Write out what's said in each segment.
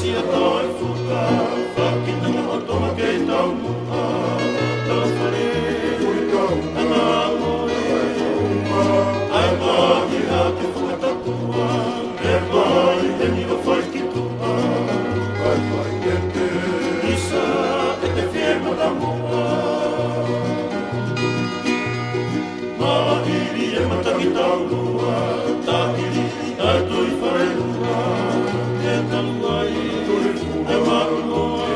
sia toi fuka, whakitanga o toma kei tau mua, tala whare, ana moe, ai mahi a te whakatapua, e mai e ni o whai ki tua, ai mai e te, isa e te whiema da mua. Mahiri e mataki tau lua, tahiri ai tui whare lua, e talu ai, e maru noa,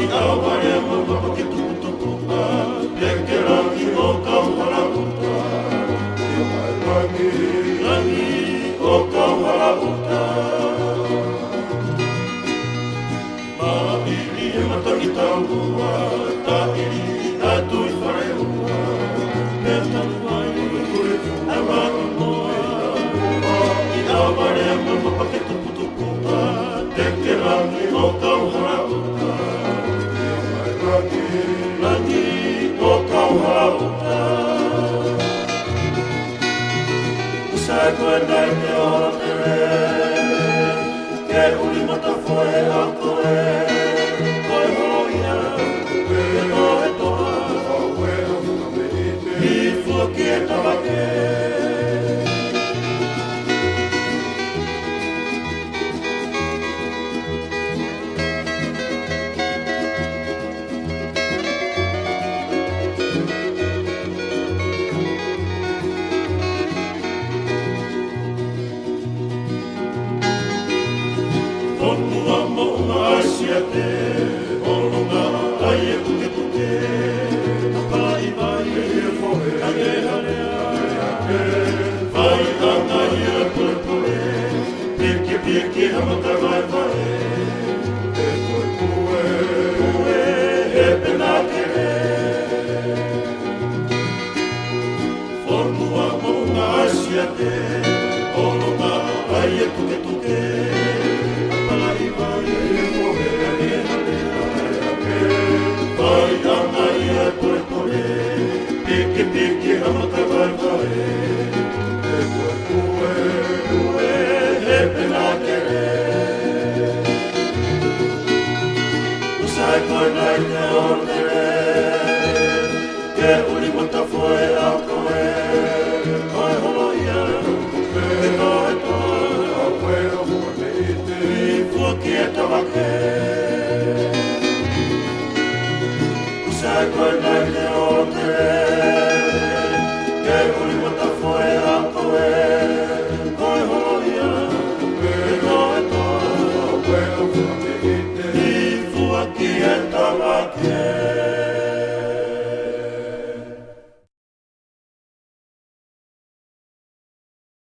i awa e mawapa ke tuku tuku a, e ke rangi o kauhara uta, e mai rangi o kauhara uta. Mahiri e mataki tau lua, tahiri ai tui whare lua, e talu ai, e maru noa, i awa e mawapa ke tuku tuku a, e ke rangi o kauhara uta, rangi o kauhara uta. Usai koe nei te ora te re, ke uri mata foe a koe, koe hoia, e koe toa, i fua ki e tawake. Onua mo unga asia te, onunga ai e puke puke, pai vai a ke harea, vai anga i a pule pule, piki piki hamata